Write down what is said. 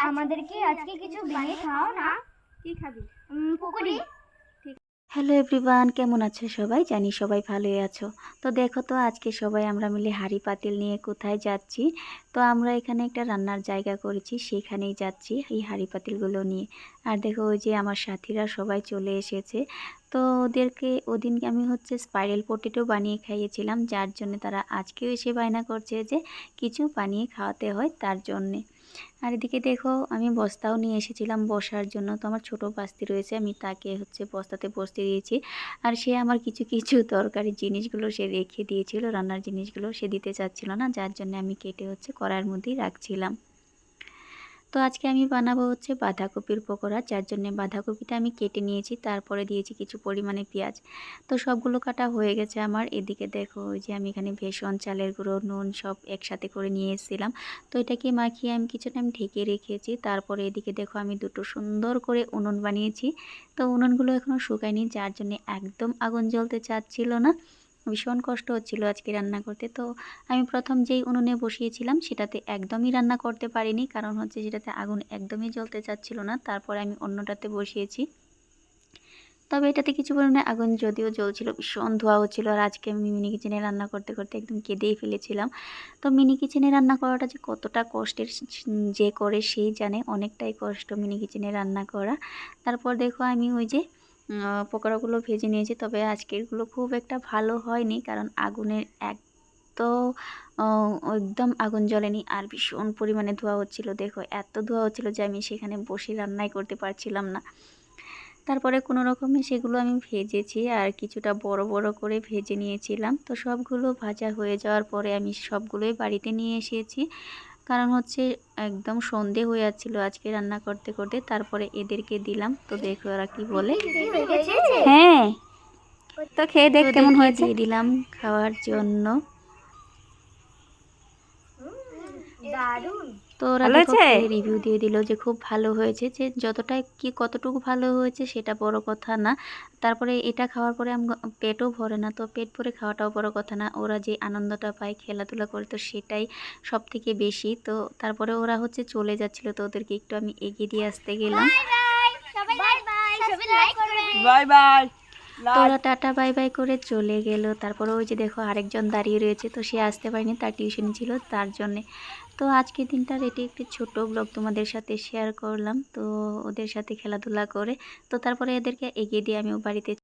আমাদেরকে আজকে কিছু বানিয়ে খাও না। কি খাবি? পকোড়ি। হ্যালো এভরিওয়ান, কেমন আছো সবাই? জানি সবাই ভালোই আছো। তো দেখো তো আজকে সবাই আমরা মিলে হাঁড়ি পাতিল নিয়ে কোথায় যাচ্ছি। তো আমরা এখানে একটা রান্নার জায়গা করেছি, সেখানেই যাচ্ছি এই হাঁড়ি পাতিলগুলো নিয়ে। আর দেখো ওই যে আমার সাথীরা সবাই চলে এসেছে। তো ওদেরকে ওদিনকে আমি স্পাইরাল পটেটো বানিয়ে খাইয়েছিলাম, যার জন্য তারা আজকেও এসে বায়না করছে যে কিছু বানিয়ে খাওয়াতে হয় তার জন্যে। আর এদিকে দেখো আমি বস্তাও নিয়ে এসেছিলাম বসার জন্য। তো আমার ছোট বাস্তি রয়েছে, আমি তাকে বস্তাতে বসতে দিয়েছি। আর সে আমার কিছু কিছু তরকারি জিনিসগুলো সে রেখে দিয়েছিল, রান্নার জিনিসগুলো সে দিতে চাচ্ছিল না, যার জন্য আমি কেটে কড়াইয়ের মধ্যেই রাখছিলাম। তো আজকে আমি বানাবো বাঁধাকপির পকোড়া, যার জন্য বাঁধাকপিটা আমি কেটে নিয়েছি, তারপরে দিয়েছি কিছু পরিমাণে পেঁয়াজ। তো সবগুলো কাটা হয়ে গেছে আমার। এদিকে দেখো ওই যে আমি এখানে বেসন, চালের গুঁড়ো, নুন সব একসাথে করে নিয়ে এসেছিলাম। তো এটাকে মাখিয়ে আমি কিছু টাইম ঢেকে রেখেছি। তারপরে এদিকে দেখো আমি দুটো সুন্দর করে উনুন বানিয়েছি। তো উনুনগুলো এখনও শুকায়নি, যার জন্য একদম আগুন জ্বলতে চাচ্ছিল না, ভীষণ কষ্ট হচ্ছিল আজকে রান্না করতে। তো আমি প্রথম যেই উনুনে বসিয়েছিলাম সেটাতে একদমই রান্না করতে পারিনি, কারণ সেটাতে আগুন একদমই জ্বলতে চাচ্ছিল না। তারপরে আমি অন্যটাতে বসিয়েছি, তবে এটাতে কিছু পরিমাণে আগুন যদিও জ্বলছিল, ভীষণ ধোঁয়া হচ্ছিল। আর আজকে আমি মিনি কিচেনে রান্না করতে করতে একদম কেঁদেই ফেলেছিলাম। তো মিনি কিচেনে রান্না করাটা যে কতটা কষ্টের যে করে সেই জানে, অনেকটাই কষ্ট মিনি কিচেনে রান্না করা। তারপর দেখো আমি ওই যে পকোড়াগুলো ভেজে নিয়েছি, তবে আজকেরগুলো খুব একটা ভালো হয়নি, কারণ আগুনের তো একদম আগুন জ্বলেনি, আর ভীষণ পরিমাণে ধোঁয়া হচ্ছিল। দেখো এত ধোঁয়া হচ্ছিল যে আমি সেখানে বসে রান্নাই করতে পারছিলাম না। তারপরে কোনো রকমে সেগুলো আমি ভেজেছি, আর কিছুটা বড় বড় করে ভেজে নিয়েছিলাম। তো সবগুলো ভাজা হয়ে যাওয়ার পরে আমি সবগুলোই বাড়িতে নিয়ে এসেছি, কারণ একদম সন্ধে হয়ে যাচ্ছিলো আজকে রান্না করতে করতে। তারপরে এদেরকে দিলাম, তো দেখো ওরা কি বলে। হ্যাঁ, তো খেয়ে দেখ কেমন হয়েছে, দিয়ে দিলাম খাওয়ার জন্য। তো ওরা রিভিউ দিয়ে দিল যে খুব ভালো হয়েছে, যে যতটা কি কতটুকু ভালো হয়েছে সেটা বড় কথা না। তারপরে এটা খাওয়ার পরে পেটও ভরে না, তো পেট ভরে খাওয়াটাও বড় কথা না, ওরা যে আনন্দটা পায় খেলাধুলা করে, তো সেটাই সব থেকে বেশি। তো তারপরে ওরা চলে যাচ্ছিল, তো ওদেরকে একটু আমি এগিয়ে দিয়ে আসতে গেলাম। Bye bye. তো ওরা টাটা বাই বাই করে চলে গেল। তারপরে ওই যে দেখো আরেকজন দাঁড়িয়ে রয়েছে, তো সে আসতে পারেনি, তার টিউশন ছিল তার জন্যে। তো আজকের দিনটার এটি একটি ছোট ব্লগ তোমাদের সাথে শেয়ার করলাম। তো ওদের সাথে খেলাধুলা করে, তো তারপরে এদেরকে এগিয়ে দিয়ে আমি বাড়িতে